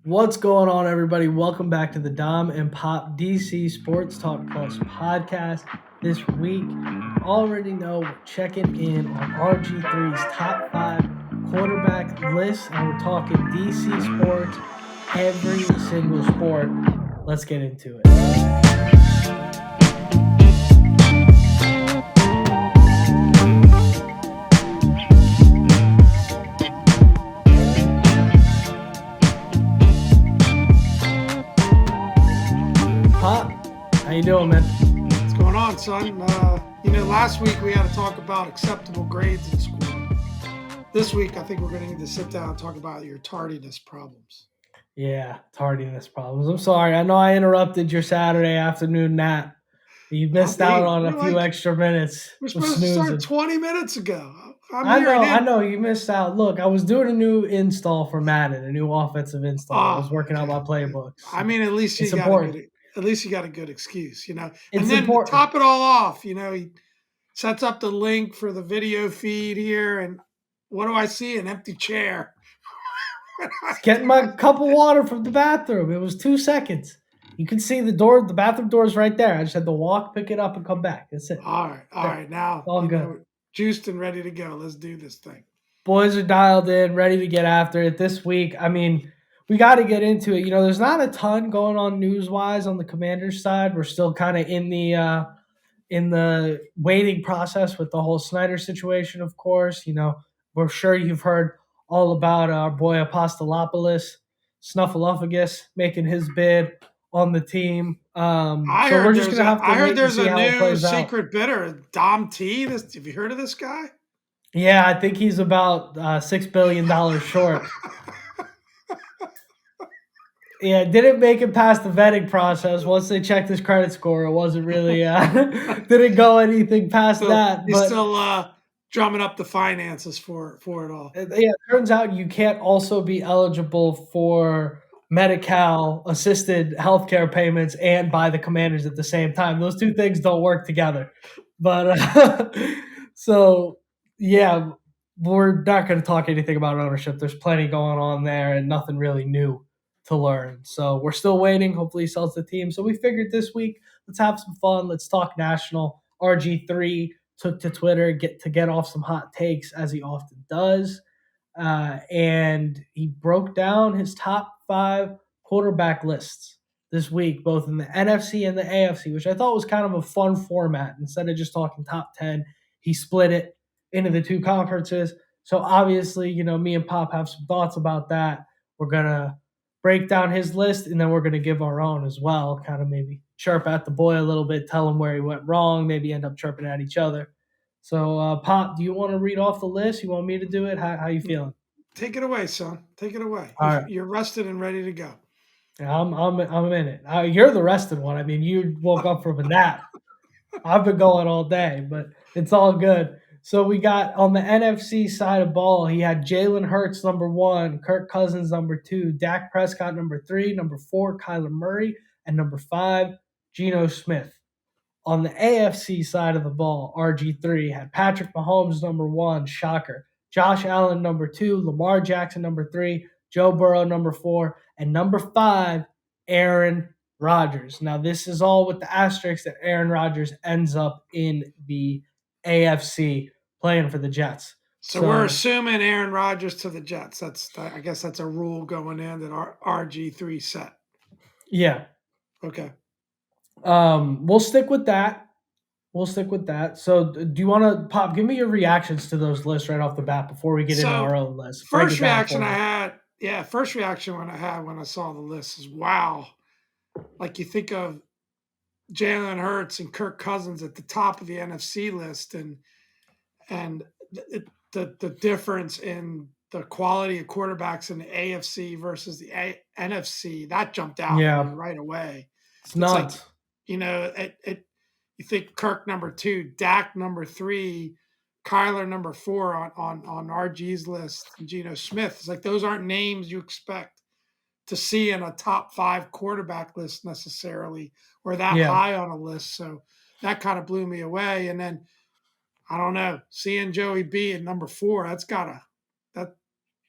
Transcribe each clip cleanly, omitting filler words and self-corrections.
What's going on, everybody? Welcome back to the Dom and Pop DC Sports Talk Plus podcast. This week, already know we're checking in on RG3's top 5 quarterback list, and we're talking DC sports, every single sport. Let's get into it. Pop, how you doing, man? What's going on, son? Last week we had to talk about acceptable grades in school. This week, I think we're going to need to sit down and talk about your tardiness problems. Yeah, tardiness problems. I'm sorry. I know I interrupted your Saturday afternoon nap. You missed out on a few extra minutes. We're supposed to start 20 minutes ago. I know. You missed out. Look, I was doing a new install for Madden, a new offensive install. I was working out my playbooks. I mean, at least you got a good excuse, And then to top it all off, he sets up the link for the video feed here, and what do I see? An empty chair. Getting my cup of water from the bathroom. It was 2 seconds. You can see the bathroom door is right there. I just had to walk, pick it up, and come back. That's it. All right. Now, all good. Juiced and ready to go. Let's do this thing. Boys are dialed in, ready to get after it this week. I mean, we got to get into it. There's not a ton going on news-wise on the Commanders side. We're still kind of in the waiting process with the whole Snyder situation, of course. We're sure you've heard all about our boy Apostolopoulos, Snuffleupagus, making his bid on the team. I heard there's a new secret bidder, Dom T. Have you heard of this guy? Yeah, I think he's about $6 billion short. Yeah, didn't make it past the vetting process. Once they checked his credit score, it wasn't really didn't go anything past that. He's still drumming up the finances for it all. Yeah, it turns out you can't also be eligible for Medi-Cal assisted healthcare payments and buy the Commanders at the same time. Those two things don't work together. But so yeah, we're not going to talk anything about ownership. There's plenty going on there and nothing really new to learn. So we're still waiting. Hopefully he sells the team. So we figured this week, let's have some fun. Let's talk national. RG3 took to Twitter to get off some hot takes, as he often does. And he broke down his top 5 quarterback lists this week, both in the NFC and the AFC, which I thought was kind of a fun format. Instead of just talking top 10, he split it into the 2 conferences. So obviously, me and Pop have some thoughts about that. We're going to break down his list, and then we're going to give our own as well, kind of maybe chirp at the boy a little bit, tell him where he went wrong, maybe end up chirping at each other. So, Pop, do you want to read off the list? You want me to do it? How you feeling? Take it away, son. Take it away. You're rested and ready to go. Yeah, I'm in it. You're the rested one. I mean, you woke up from a nap. I've been going all day, but it's all good. So we got on the NFC side of ball, he had Jalen Hurts number 1, Kirk Cousins number 2, Dak Prescott number 3, number 4, Kyler Murray, and number 5, Geno Smith. On the AFC side of the ball, RG3 had Patrick Mahomes number 1, shocker, Josh Allen number 2, Lamar Jackson number 3, Joe Burrow number 4, and number 5, Aaron Rodgers. Now, this is all with the asterisk that Aaron Rodgers ends up in the AFC playing for the Jets. So we're assuming Aaron Rodgers to the Jets. I guess that's a rule going in that RG3 set. Yeah. Okay. We'll stick with that. So do you want to, Pop, give me your reactions to those lists right off the bat before we get into our own list? First reaction when I had when I saw the list is, wow. Like, you think of Jalen Hurts and Kirk Cousins at the top of the NFC list, and the difference in the quality of quarterbacks in the AFC versus the NFC, that jumped out right away. It's nuts. Like, you think Kirk number 2, Dak number 3, Kyler number 4 on RG's list, and Geno Smith. It's like those aren't names you expect to see in a top 5 quarterback list necessarily, or that high on a list. So that kind of blew me away. And then, I don't know, seeing Joey B at number 4,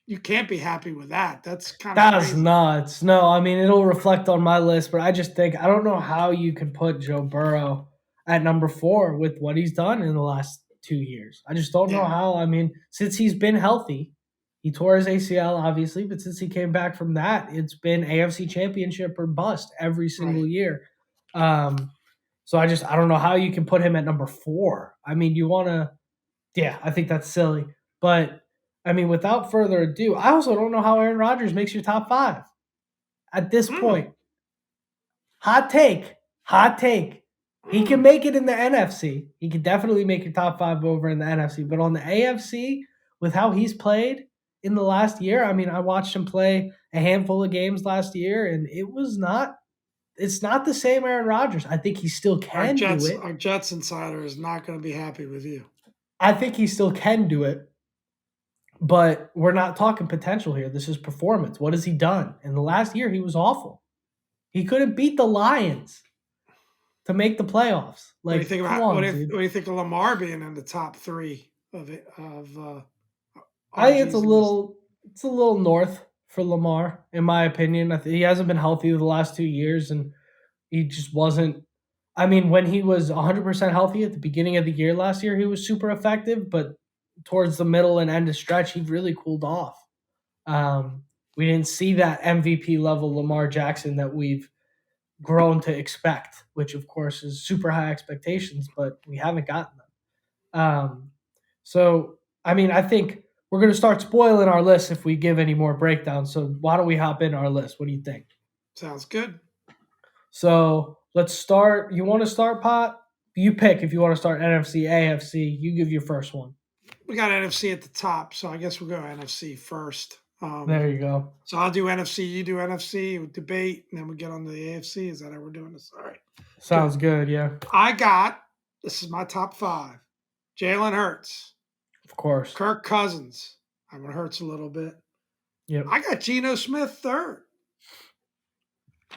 You can't be happy with that. That's kind of That's crazy. nuts. No, I mean it'll reflect on my list, but I just think I don't know how you can put Joe Burrow at number 4 with what he's done in the last 2 years. I just don't know Yeah, how. I mean, since he's been healthy, he tore his ACL obviously, but since he came back from that, it's been AFC Championship or bust every right. single year. Um, so I don't know how you can put him at number 4. I mean, you want to yeah, I think that's silly. But I mean, without further ado, I also don't know how Aaron Rodgers makes your top 5 at this Mm, point. Hot take. Hot take. He can mm. make it in the NFC. He can definitely make your top 5 over in the NFC. But on the AFC, with how he's played in the last year, I mean, I watched him play a handful of games last year, and it's not the same Aaron Rodgers. I think he still can do it. Our Jets insider is not going to be happy with you. I think he still can do it. But we're not talking potential here. This is performance. What has he done? In the last year, he was awful. He couldn't beat the Lions to make the playoffs. What do you Like, think come about on, dude. what do you think of Lamar being in the top three of I think RG's list? it's a little north for Lamar, in my opinion. I think he hasn't been healthy the last 2 years, and he just wasn't. I mean, when he was 100% healthy at the beginning of the year last year, he was super effective. But towards the middle and end of stretch, he really cooled off. Um, we didn't see that MVP level Lamar Jackson that we've grown to expect, which of course is super high expectations, but we haven't gotten them. So, I mean, I think we're going to start spoiling our list if we give any more breakdowns. So, why don't we hop in our list? What do you think? Sounds good. So, let's start. You want to start, Pot? You pick if you want to start NFC, AFC. You give your first one. We got NFC at the top, so I guess we'll go NFC first. There you go. So I'll do NFC, you do NFC, we'll debate, and then we get on to the AFC. Is that how we're doing this? All right, good. Sounds good. Yeah, This is my top 5. Jalen Hurts, of course. Kirk Cousins. I'm going to Hurts a little bit. Yep. I got Geno Smith third.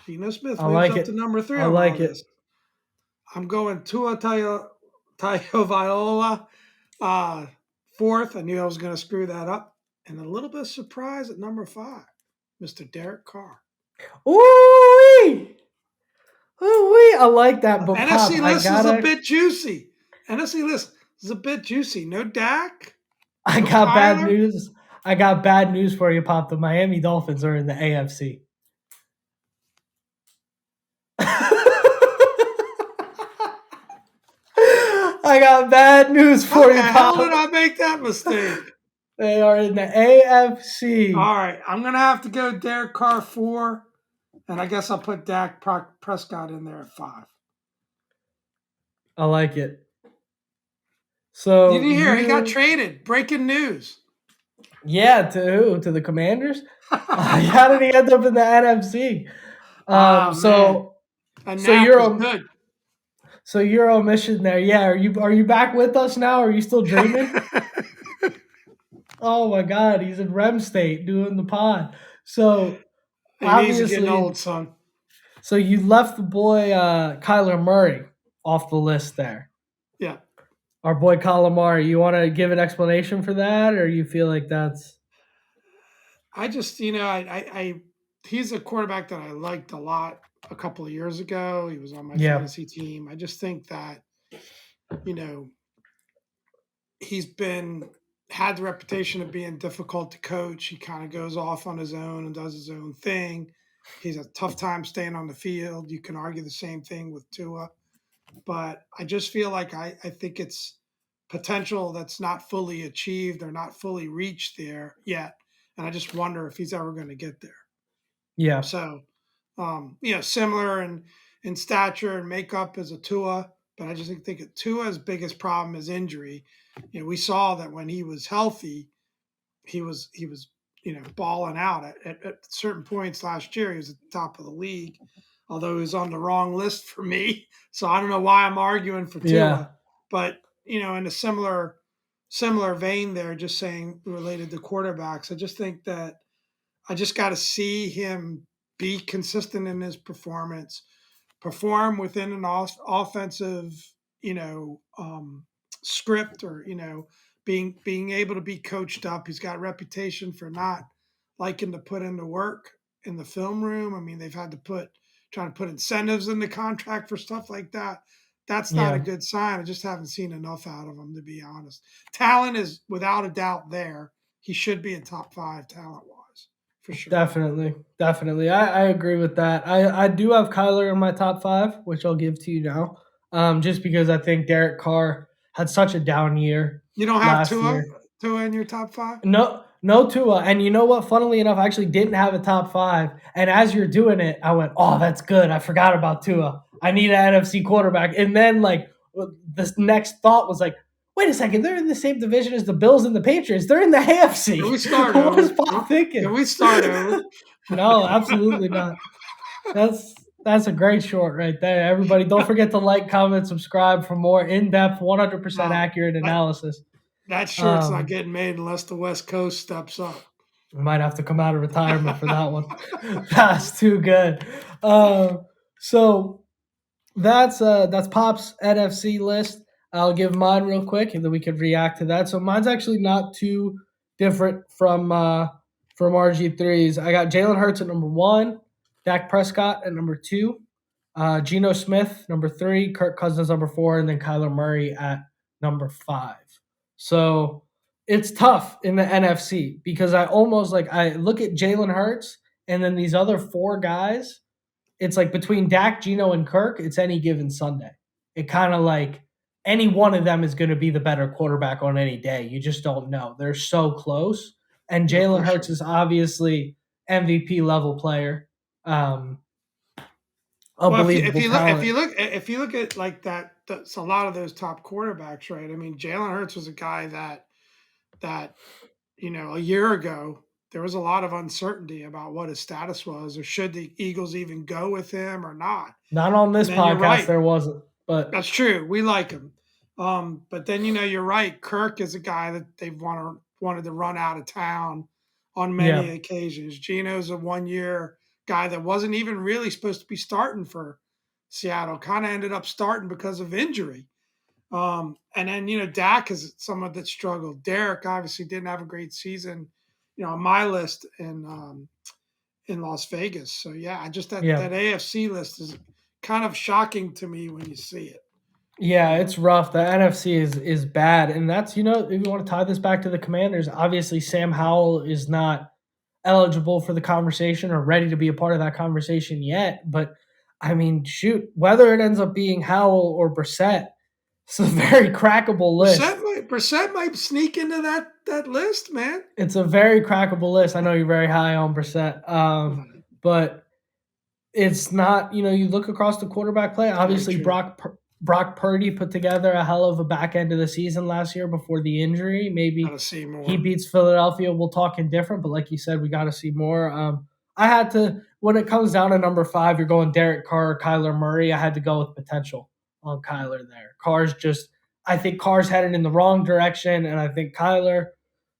Geno Smith I moves like up to it. number 3 I on my like it. list. I'm going Tua Tagovailoa fourth. I knew I was going to screw that up. And a little bit of surprise at number 5, Mr. Derek Carr. Ooh, ooh, I like that. But Pop, NFC I list is a gotta. bit juicy. NFC list is a bit juicy. No Dak, I no got bad Kyler. news. I got bad news for you, Pop. The Miami Dolphins are in the AFC. I got bad news How for the you, hell did Pop. I make that mistake? They are in the AFC. All right, I'm gonna have to go Derek Carr 4, and I guess I'll put Dak Prescott in there at 5. I like it. Did So you hear? He got you, traded. Breaking news. yeah, to who? To the Commanders? How did he end up in the NFC? Oh man, So a so nap you're is a good. so you're omission there. Yeah, are you back with us now? Are you still dreaming? Oh my God, he's in REM state doing the pod. So He needs to get obviously, old, son. so you left the boy Kyler Murray off the list there. Yeah. Our boy Calamari. You want to give an explanation for that, or you feel like that's I just, he's a quarterback that I liked a lot a couple of years ago. He was on my yeah, fantasy team. I just think that, you know, he's been had the reputation of being difficult to coach. He kind of goes off on his own and does his own thing. He's a tough time staying on the field. You can argue the same thing with Tua, but I just feel like I think it's potential that's not fully achieved or not fully reached there yet. And I just wonder if he's ever going to get there. yeah, So, similar in stature and makeup as a Tua, but I just think Tua's biggest problem is injury. We saw that when he was healthy, he was balling out at certain points last year. He was at the top of the league, although he was on the wrong list for me. So I don't know why I'm arguing for yeah, Tua, but in a similar vein there, just saying related to quarterbacks, I just think that I just got to see him be consistent in his performance, perform within an offensive, script or being able to be coached up. He's got a reputation for not liking to put in the work in the film room. I mean, they've had to trying to put incentives in the contract for stuff like that. That's not a Yeah. good sign. I just haven't seen enough out of him, to be honest. Talent is without a doubt there. He should be in top 5 talent wise, for sure. Definitely, definitely. I agree with that. I do have Kyler in my top 5, which I'll give to you now. Just because I think Derek Carr had such a down year You don't have last Tua year. Tua in your top 5? No Tua. And you know what? Funnily enough, I actually didn't have a top 5. And as you're doing it, I went, "Oh, that's good. I forgot about Tua. I need an NFC quarterback." And then like this next thought was like, "Wait a second. They're in the same division as the Bills and the Patriots. They're in the Can we AFC." start What was over? Pop thinking? Can we start over? No, absolutely not. That's a great short right there. Everybody, don't forget to like, comment, subscribe for more in-depth, 100% No, accurate analysis. that short's not Um, getting made unless the West Coast steps up. we might have to come out of retirement for that one. That's too good. So that's Pop's NFC list. I'll give mine real quick, and then we can react to that. So mine's actually not too different from RG3's. I got Jalen Hurts at number 1, Dak Prescott at number 2, Geno Smith number 3, Kirk Cousins number 4, and then Kyler Murray at number 5. So it's tough in the NFC because I look at Jalen Hurts and then these other 4 guys. It's like between Dak, Geno, and Kirk, it's any given Sunday. It kind of like any one of them is going to be the better quarterback on any day. You just don't know. They're so close. And Yeah, Jalen for Hurts sure. is obviously MVP level player. Um, Well, Unbelievable talent. if you look at like that's a lot of those top quarterbacks, right? I mean, Jalen Hurts was a guy that a year ago there was a lot of uncertainty about what his status was, or should the Eagles even go with him or not. Not on And this then you're podcast, right, there wasn't. But that's true. We like him, but then you're right. Kirk is a guy that they've wanted to run out of town on many yeah, occasions. Geno's a 1 year guy that wasn't even really supposed to be starting for Seattle. Kind of ended up starting because of injury. And then Dak is someone that struggled. Derek obviously didn't have a great season, on my list in Las Vegas. So yeah, I just that yeah. AFC list is kind of shocking to me when you see it. Yeah, it's rough. The NFC is bad. And that's, if you want to tie this back to the Commanders, obviously Sam Howell is not eligible for the conversation or ready to be a part of that conversation yet. But I mean, shoot, whether it ends up being Howell or Brissett, it's a very crackable list. Brissett might sneak into that list, man. It's a very crackable list. I know you're very high on Brissett, but it's not. You look across the quarterback play. Very Obviously, true. Brock Purdy put together a hell of a back end of the season last year before the injury. Gotta Maybe see he more. beats Philadelphia. We'll talk indifferent, but like you said, we got to see more. I had to, when it comes down to number 5, you're going Derek Carr or Kyler Murray. I had to go with potential on Kyler there. I think Carr's headed in the wrong direction, and I think Kyler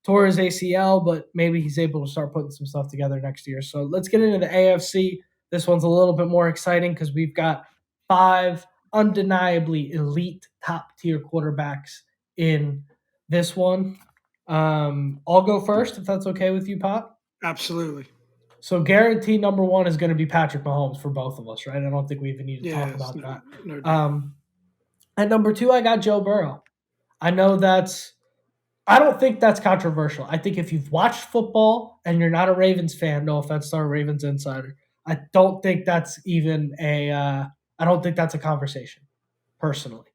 tore his ACL, but maybe he's able to start putting some stuff together next year. So let's get into the AFC. This one's a little bit more exciting because we've got 5 undeniably elite top tier quarterbacks in this one. I'll go first if that's okay with you, Pop. Absolutely. So guaranteed number 1 is going to be Patrick Mahomes for both of us, right? I don't think we even need to talk Yes, about that. no doubt. At number 2, I got Joe Burrow. I don't think that's controversial. I think if you've watched football and you're not a Ravens fan, no offense to our Ravens insider, I don't think that's a conversation, personally.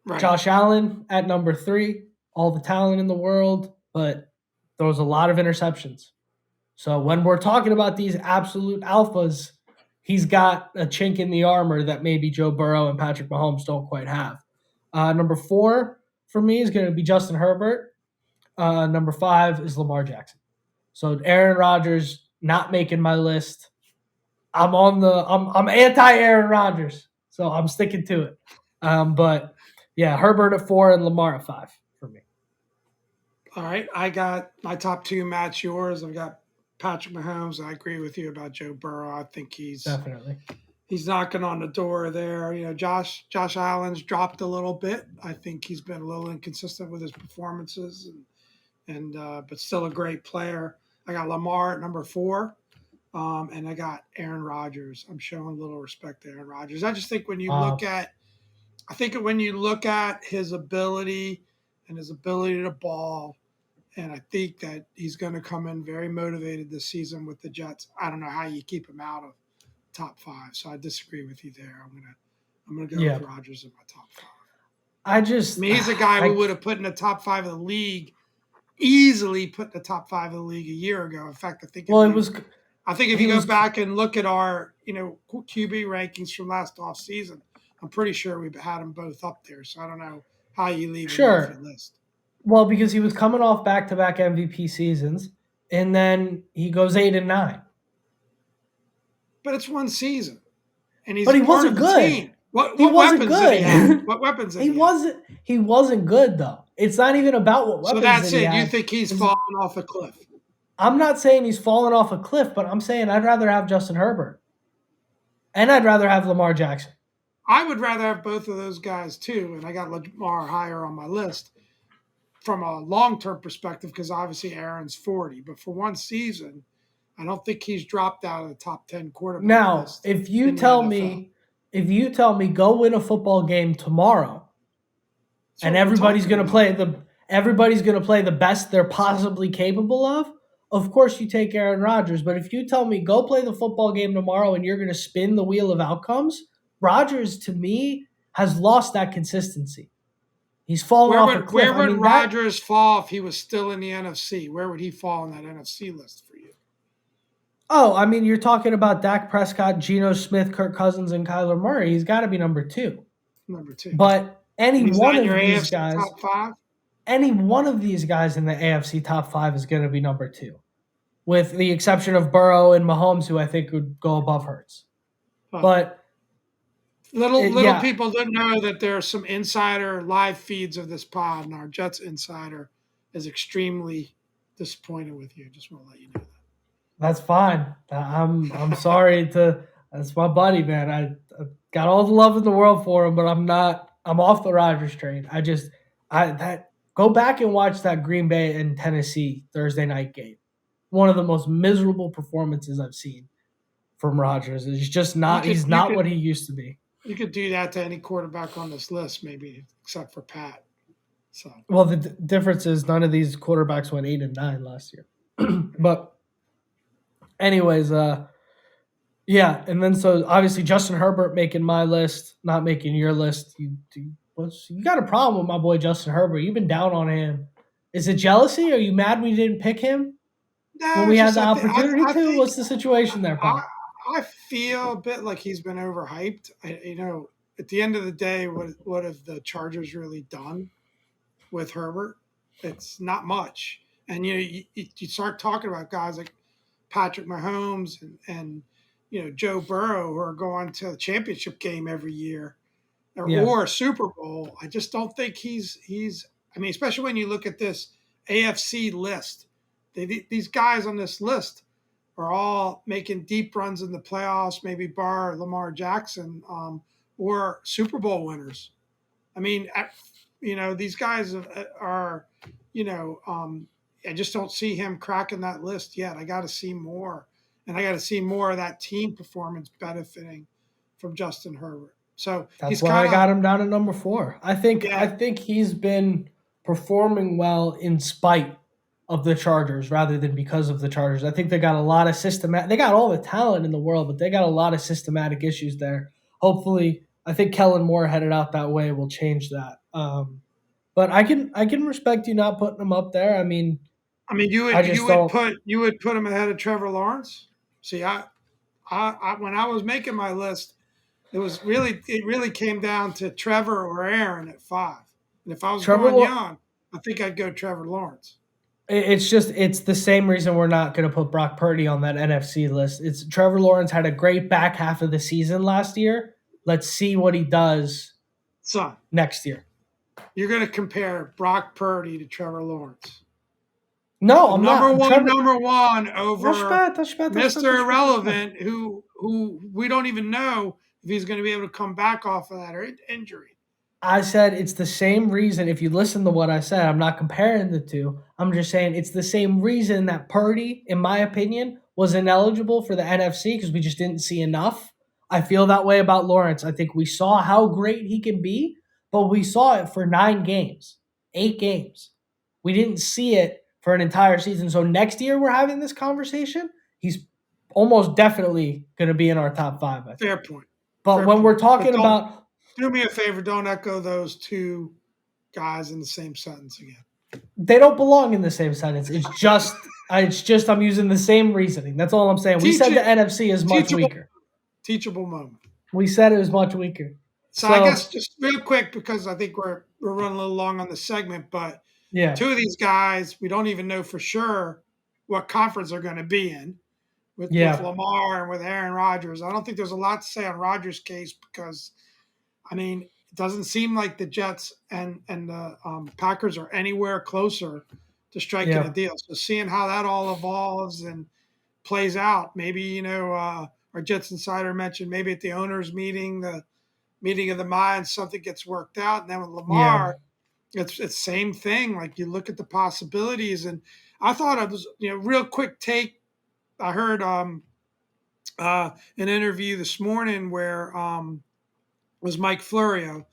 Right. Josh Allen at number 3, all the talent in the world, but throws a lot of interceptions. So when we're talking about these absolute alphas, he's got a chink in the armor that maybe Joe Burrow and Patrick Mahomes don't quite have. Number 4 for me is going to be Justin Herbert. Number 5 is Lamar Jackson. So Aaron Rodgers not making my list. I'm anti Aaron Rodgers, so I'm sticking to it. But yeah, Herbert at 4 and Lamar at 5 for me. All right. I got my top 2 match yours. I've got Patrick Mahomes. I agree with you about Joe Burrow. I think Definitely. he's knocking on the door there. Josh Allen's dropped a little bit. I think he's been a little inconsistent with his performances, and but still a great player. I got Lamar at number 4, and I got Aaron Rodgers. I'm showing a little respect to Aaron Rodgers. I just think when you look at, his ability and his ability to ball, and I think that he's going to come in very motivated this season with the Jets. I don't know how you keep him out of top 5, so I disagree with you there. I'm gonna go with Rodgers in my top 5. He's a guy who would have put in the top 5 of the league, easily put in the top 5 of the league a year ago. In fact, I think if you go back and look at our QB rankings from last off season, I'm pretty sure we had them both up there. So I don't know how you leave him off your list. Well, because he was coming off back-to-back MVP seasons, and then he goes 8-9. But it's one season, and he wasn't good. Team. What weapons did he have? What weapons did he have? He wasn't good, though. It's not even about what weapons. So that's it. You think he's falling off a cliff? I'm not saying he's falling off a cliff, but I'm saying I'd rather have Justin Herbert, and I'd rather have Lamar Jackson. I would rather have both of those guys too, and I got Lamar higher on my list from a long-term perspective because obviously Aaron's 40, but for one season, I don't think he's dropped out of the top 10 quarterback now, list. If you tell me go win a football game tomorrow, and everybody's going to play the best they're possibly capable of course you take Aaron Rodgers. But if you tell me go play the football game tomorrow and you're going to spin the wheel of outcomes, Rodgers to me has lost that consistency. He's fallen off a cliff. Where would Rodgers fall if he was still in the NFC? Where would he fall on that NFC list for you? Oh, I mean, you're talking about Dak Prescott, Geno Smith, Kirk Cousins, and Kyler Murray. He's got to be number 2. Number 2. But any one of these AFC guys, top 5? Any one of these guys in the AFC top 5 is going to be number 2, with the exception of Burrow and Mahomes, who I think would go above Hurts. But little people didn't know that there are some insider live feeds of this pod, and our Jets insider is extremely disappointed with you. Just want to let you know that. That's fine. I'm sorry that's my buddy, man. I got all the love in the world for him, but I'm off the Rodgers train. Go back and watch that Green Bay and Tennessee Thursday night game. One of the most miserable performances I've seen from Rodgers. He's not what he used to be. You could do that to any quarterback on this list, maybe, except for Pat. So, well, the difference is none of these quarterbacks went 8-9 last year. But anyways, and then so obviously Justin Herbert making my list, not making your list. You got a problem with my boy Justin Herbert. You've been down on him. Is it jealousy? Are you mad we didn't pick him when we had the opportunity to? What's the situation there, Paul? I feel a bit like he's been overhyped. At the end of the day, what have the Chargers really done with Herbert? It's not much. And you start talking about guys like Patrick Mahomes and Joe Burrow, who are going to the championship game every year or a Super Bowl. I just don't think he's. I mean, especially when you look at this AFC list, these guys on this list are all making deep runs in the playoffs, maybe bar Lamar Jackson, or Super Bowl winners. I mean, these guys are, I just don't see him cracking that list yet. I got to see more. And I got to see more of that team performance benefiting from Justin Herbert. So that's why I got him down at number 4. I think he's been performing well in spite of the Chargers rather than because of the Chargers. I think they got a lot of they got all the talent in the world, but they got a lot of systematic issues there. Hopefully, I think Kellen Moore headed out that way will change that. But I can respect you not putting him up there. I mean, you would put him ahead of Trevor Lawrence. See, I when I was making my list, it really came down to Trevor or Aaron at 5. And if I was going young, I think I'd go Trevor Lawrence. It's the same reason we're not going to put Brock Purdy on that NFC list. It's Trevor Lawrence had a great back half of the season last year. Let's see what he does next year. You're going to compare Brock Purdy to Trevor Lawrence. No, The I'm not. Trevor, number one rush over back, rush back, rush back, Mr. rush back, rush back. Irrelevant, who we don't even know if he's going to be able to come back off of that or injury. I said it's the same reason. If you listen to what I said, I'm not comparing the two. I'm just saying it's the same reason that Purdy, in my opinion, was ineligible for the NFC because we just didn't see enough. I feel that way about Lawrence. I think we saw how great he can be, but we saw it for 9 games, 8 games. We didn't see it for an entire season. So next year we're having this conversation. He's almost definitely going to be in our top 5. I think. Fair point. But Fair when we're point. talking about do me a favor, don't echo those two guys in the same sentence again. they don't belong in the same sentence. It's just I'm using the same reasoning. That's all I'm saying. We said the NFC is much weaker. Teachable moment. We said it was much weaker. So I guess just real quick, because I think we're running a little long on the segment, but yeah, 2 of these guys, we don't even know for sure what conference they're going to be in with Lamar and with Aaron Rodgers. I don't think there's a lot to say on Rodgers' case because, I mean, it doesn't seem like the Jets and the Packers are anywhere closer to striking a deal. So seeing how that all evolves and plays out, maybe, our Jets insider mentioned maybe at the owners' meeting, the meeting of the minds, something gets worked out. And then with Lamar, it's same thing. Like you look at the possibilities. And I thought it was, real quick take. I heard an interview this morning where was Mike Florio,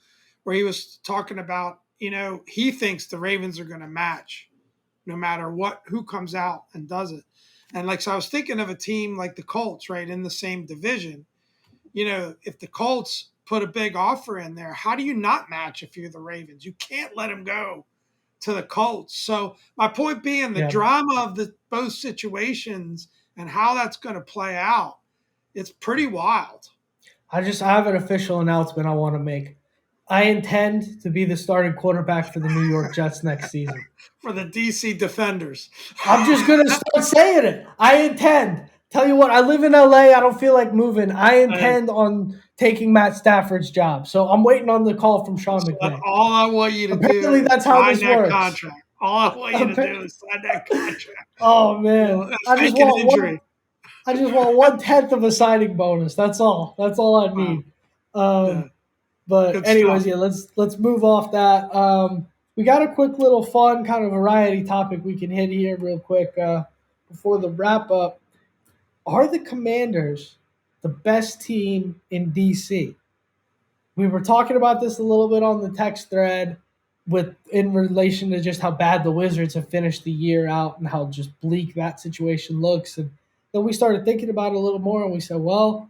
where he was talking about, he thinks the Ravens are going to match no matter who comes out and does it. And so I was thinking of a team like the Colts, right, in the same division. If the Colts put a big offer in there, how do you not match if you're the Ravens? You can't let them go to the Colts. So my point being the drama of both situations and how that's going to play out, it's pretty wild. I have an official announcement I want to make. I intend to be the starting quarterback for the New York Jets next season. For the DC Defenders. I'm just going to start saying it. I intend. Tell you what, I live in LA. I don't feel like moving. I intend on taking Matt Stafford's job. So I'm waiting on the call from Sean McVay. All I want you to Apparently do that's how this works. Contract. All I want you to do is sign that contract. Oh, man. I just want 1/10 of a signing bonus. That's all. That's all I need. But good anyways, stuff. let's move off that. We got a quick little fun kind of variety topic we can hit here real quick before the wrap up. Are the Commanders the best team in DC? We were talking about this a little bit on the text thread in relation to just how bad the Wizards have finished the year out and how just bleak that situation looks. And then we started thinking about it a little more and we said, well,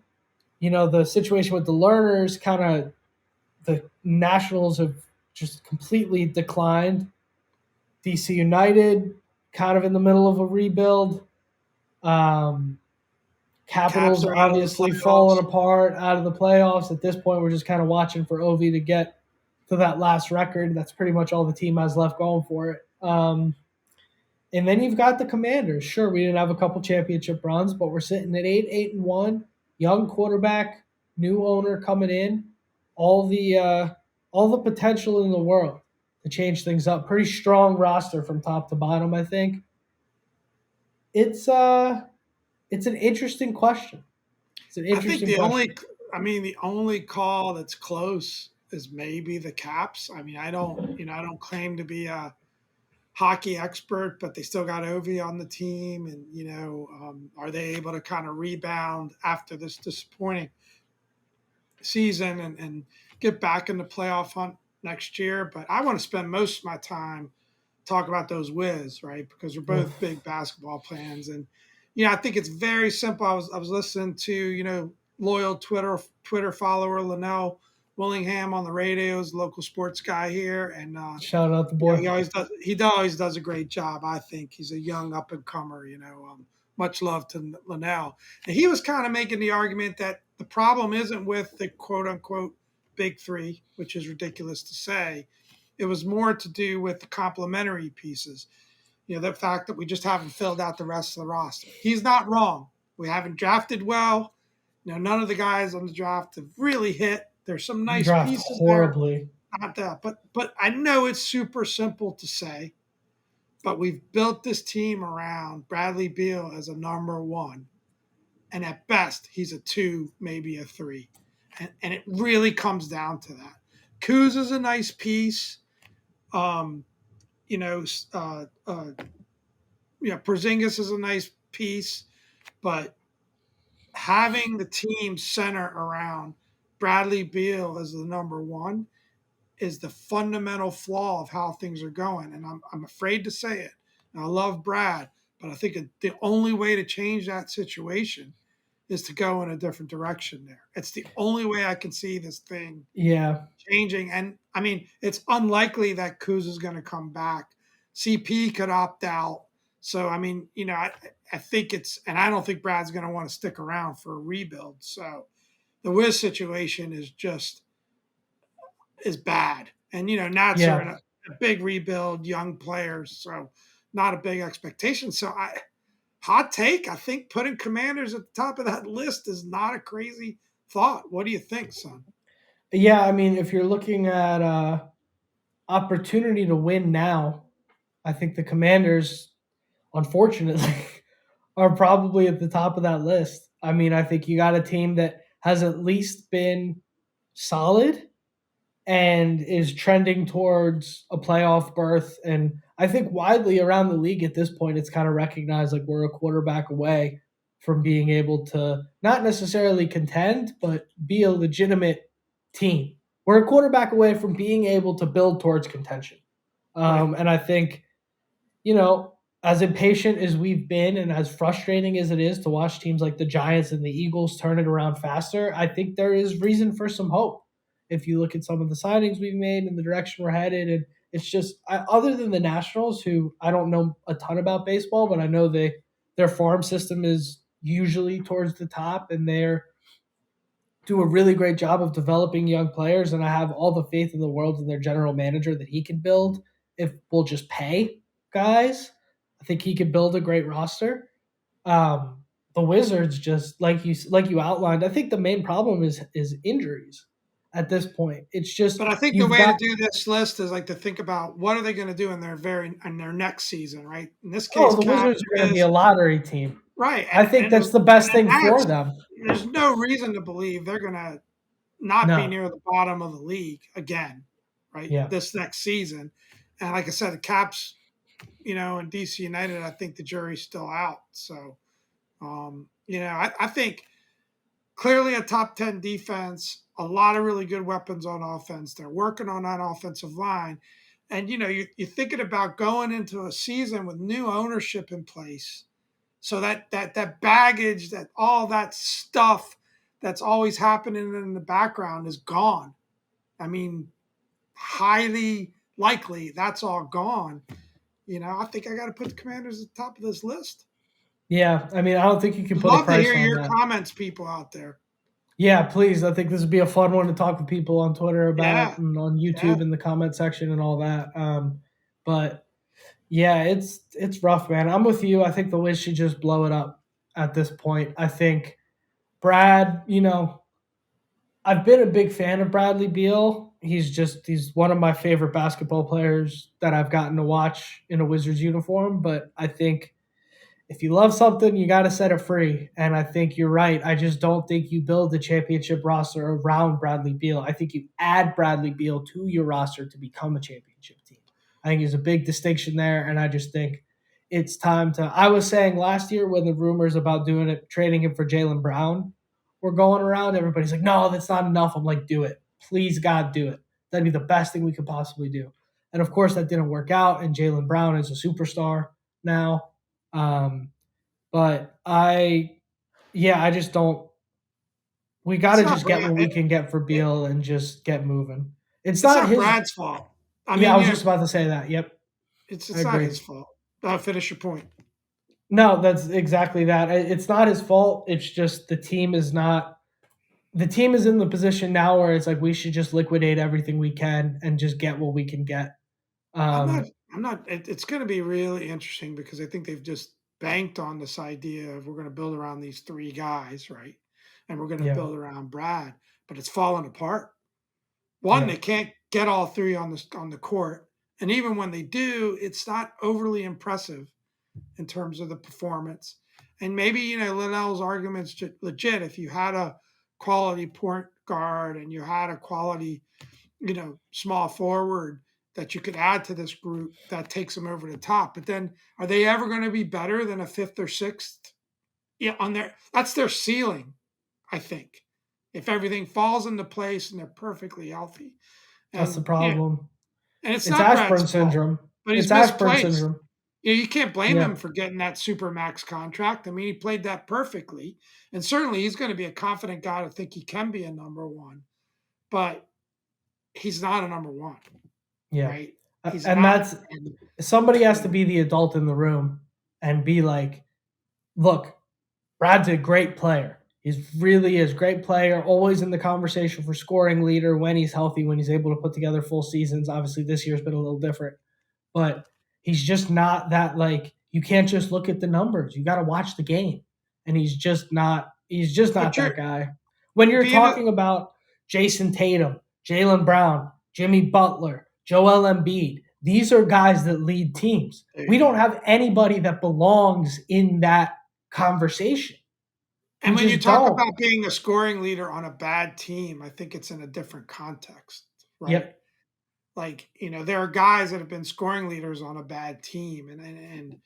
the situation with the Learners, kind of the Nationals have just completely declined. DC United, kind of in the middle of a rebuild. Capitals are obviously falling apart out of the playoffs. At this point, we're just kind of watching for Ovi to get to that last record. That's pretty much all the team has left going for it. And then you've got the Commanders. Sure, we didn't have a couple championship runs, but we're sitting at 8-1. Young quarterback, new owner coming in. All the potential in the world to change things up. Pretty strong roster from top to bottom, I think. It's an interesting question. It's an interesting question. The only call that's close is maybe the Caps. I mean, I don't claim to be a hockey expert, but they still got Ovi on the team, and are they able to kind of rebound after this disappointing season and get back in the playoff hunt next year? But I want to spend most of my time talk about those Wiz, right? Because we're both big basketball fans, and I think it's very simple. I was listening to loyal Twitter follower Linnell Willingham on the radios, local sports guy here, and shout out the boy. He always does a great job. I think he's a young up and comer. Much love to Linnell, and he was kind of making the argument that the problem isn't with the quote unquote big three, which is ridiculous to say. It was more to do with the complementary pieces. The fact that we just haven't filled out the rest of the roster. He's not wrong. We haven't drafted well. None of the guys on the draft have really hit. There's some nice pieces horribly. There. Not that, but I know it's super simple to say, but we've built this team around Bradley Beal as a number one. And at best, he's a two, maybe a three. And it really comes down to that. Kuz is a nice piece. Um, you know, uh, uh, Porzingis is a nice piece, but having the team center around Bradley Beal as the number one is the fundamental flaw of how things are going. And I'm afraid to say it. And I love Brad, but I think the only way to change that situation is to go in a different direction there. It's the only way I can see this thing Yeah. changing. And I mean, it's unlikely that Kuz is going to come back. CP could opt out. So, I mean, I think and I don't think Brad's going to want to stick around for a rebuild. So the Wiz situation is bad. And, Nats are in Yeah. a big rebuild, young players. So not a big expectation. So hot take, I think putting Commanders at the top of that list is not a crazy thought. What do you think, son? Yeah, I mean, if you're looking at opportunity to win now, I think the Commanders, unfortunately, are probably at the top of that list. I mean, I think you got a team that has at least been solid and is trending towards a playoff berth. And I think widely around the league at this point, it's kind of recognized like we're a quarterback away from being able to not necessarily contend, but be a legitimate team. We're a quarterback away from being able to build towards contention. Right. And I think, as impatient as we've been and as frustrating as it is to watch teams like the Giants and the Eagles turn it around faster, I think there is reason for some hope. If you look at some of the signings we've made and the direction we're headed, and it's just other than the Nationals, who I don't know a ton about baseball, but I know their farm system is usually towards the top, and they're do a really great job of developing young players. And I have all the faith in the world in their general manager that he can build if we'll just pay guys. I think he could build a great roster. Um, the Wizards, just like you outlined, I think the main problem is injuries at this point. It's just But I think the you've way to got do this list is like to think about what are they going to do in their next season, right? In this case, the Caps Wizards are going to be is a lottery team. right, I think that's the best and thing for that's them. there's no reason to believe they're going to not be No, near the bottom of the league again, right? yeah, This next season, and like I said, the Caps, and DC United, I think the jury's still out. So, I think clearly a top 10 defense, a lot of really good weapons on offense. They're working on that offensive line. And, you're thinking about going into a season with new ownership in place. So that baggage, that all that stuff that's always happening in the background is gone. I mean, highly likely that's all gone. I think I got to put the Commanders at the top of this list. yeah. I mean, I don't think you can put a Love to price hear on your that. comments, people out there. Yeah, please. I think this would be a fun one to talk with people on Twitter about Yeah, and on yeah. YouTube in the comment section and all that. But yeah, it's rough, man. I'm with you. I think the Wiz should just blow it up at this point. I think Brad, I've been a big fan of Bradley Beal. He's one of my favorite basketball players that I've gotten to watch in a Wizards uniform. But I think if you love something, you got to set it free. And I think you're right. I just don't think you build the championship roster around Bradley Beal. I think you add Bradley Beal to your roster to become a championship team. I think there's a big distinction there. And I just think it's time to. I was saying last year when the rumors about doing it, trading him for Jaylen Brown were going around, everybody's like, no, that's not enough. I'm like, do it. Please, God, do it. That'd be the best thing we could possibly do. And of course, that didn't work out. And Jaylen Brown is a superstar now. Um, but I just don't. We got It's to not just get Brad. what we can get for Beal and just get moving. It's It's not not his. Brad's fault. I Yeah, mean, I was just about to say that. Yep, I it's not agree. his fault. Finish your point. No, that's exactly that. It's not his fault. It's just the team is not. The team is in the position now where it's like we should just liquidate everything we can and just get what we can get. I'm not. Um, I'm not. It's going to be really interesting because I think they've just banked on this idea of we're going to build around these three guys, right? And we're going to yeah, build around Brad, but it's falling apart. One, yeah, they can't get all three on the court, And even when they do, it's not overly impressive in terms of the performance. And maybe, Liddell's argument's legit. If you had a quality point guard and you had a quality, small forward that you could add to this group, that takes them over the top. But then are they ever going to be better than a fifth or sixth? Yeah, that's their ceiling, I think. If everything falls into place and they're perfectly healthy. That's the And problem. and it's It's not Brad's Ashburn fault, syndrome. but he's It's Ashburn misplaced. syndrome. You can't blame him Yeah. for getting that super max contract. I mean, he played that perfectly. And certainly he's going to be a confident guy to think he can be a number one. But he's not a number one. Yeah. Right? He's And not. somebody has to be the adult in the room and be like, look, Brad's a great player. He really is great player, always in the conversation for scoring leader when he's healthy, when he's able to put together full seasons. Obviously, this year's been a little different, but he's just not that, like, you can't just look at the numbers. You got to watch the game. And he's just not that guy. When you're talking about Jason Tatum, Jaylen Brown, Jimmy Butler, Joel Embiid, these are guys that lead teams. We don't have anybody that belongs in that conversation. And when you talk about being a scoring leader on a bad team, I think it's in a different context, right? Yep. Like, there are guys that have been scoring leaders on a bad team, and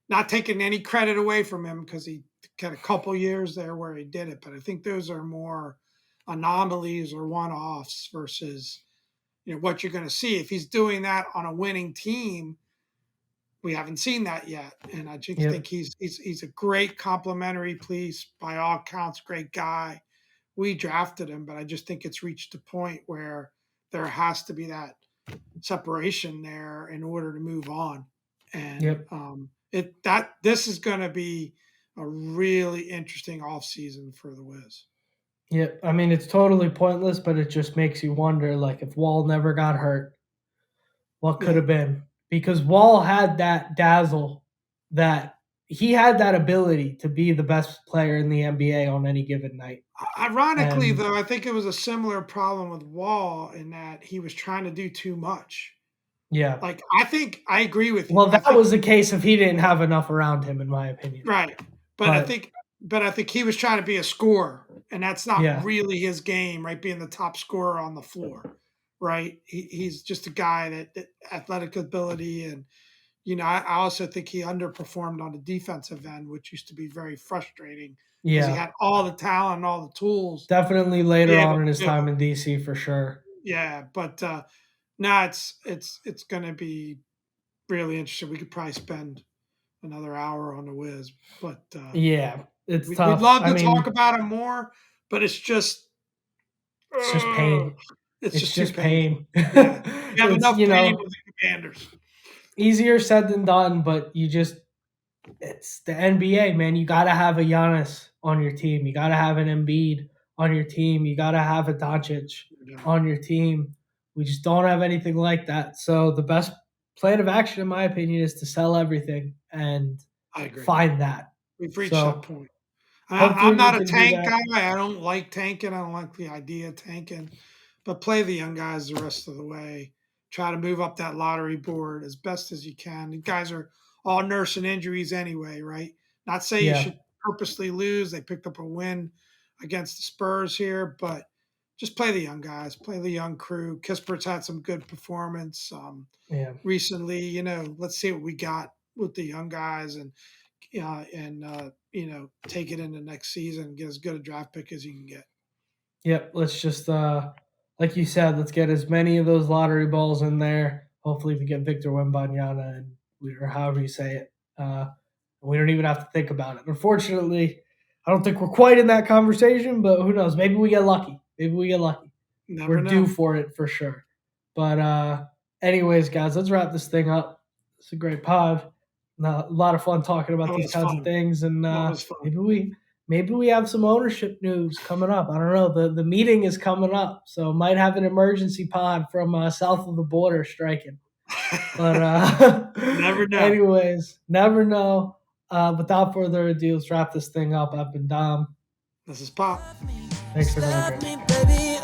not taking any credit away from him because he got a couple years there where he did it. But I think those are more anomalies or one-offs versus, what you're going to see. If he's doing that on a winning team, we haven't seen that yet. And I just think he's a great complimentary piece, by all counts, great guy. We drafted him, but I just think it's reached a point where there has to be that separation there in order to move on. And this is going to be a really interesting offseason for the Wiz. Yeah, I mean, it's totally pointless, but it just makes you wonder, like, if Wall never got hurt, what could have been? Because Wall had that dazzle, that he had that ability to be the best player in the NBA on any given night. Ironically, though, I think it was a similar problem with Wall in that he was trying to do too much. Yeah. Like, I think I agree with you. Well, that was the case if he didn't have enough around him, in my opinion. Right. But I think he was trying to be a scorer, and that's not really his game, right? Being the top scorer on the floor, right? He's just a guy that athletic ability, and I also think he underperformed on the defensive end, which used to be very frustrating. Yeah, he had all the talent, and all the tools. Definitely later on in his time in DC, for sure. Yeah, but now it's going to be really interesting. We could probably spend another hour on the Wiz, but it's tough. We'd love to talk about him more, but it's just pain. It's just pain. Yeah. You have enough pain with the Commanders. Easier said than done, but it's the NBA, man. You got to have a Giannis on your team. You got to have an Embiid on your team. You got to have a Doncic on your team. We just don't have anything like that. So the best plan of action, in my opinion, is to sell everything and find that. We've reached that point. I'm not a tank guy. I don't like tanking. I don't like the idea of tanking. But play the young guys the rest of the way. Try to move up that lottery board as best as you can. The guys are all nursing injuries anyway, right? Not say you should purposely lose. They picked up a win against the Spurs here, but just play the young guys, play the young crew. Kispert's had some good performance recently. Let's see what we got with the young guys and take it into next season and get as good a draft pick as you can get. Yep, let's just like you said, let's get as many of those lottery balls in there. Hopefully we get Victor Wembanyama or however you say it. We don't even have to think about it. Unfortunately, I don't think we're quite in that conversation, but who knows? Maybe we get lucky. We're due for it for sure. But anyways, guys, let's wrap this thing up. It's a great pod. A lot of fun talking about these kinds of things, and maybe we have some ownership news coming up. I don't know. The meeting is coming up, so might have an emergency pod from south of the border striking. But never know. Anyways, never know. Without further ado, let's wrap this thing up. I've been Dom. This is Pop. Thanks for another great.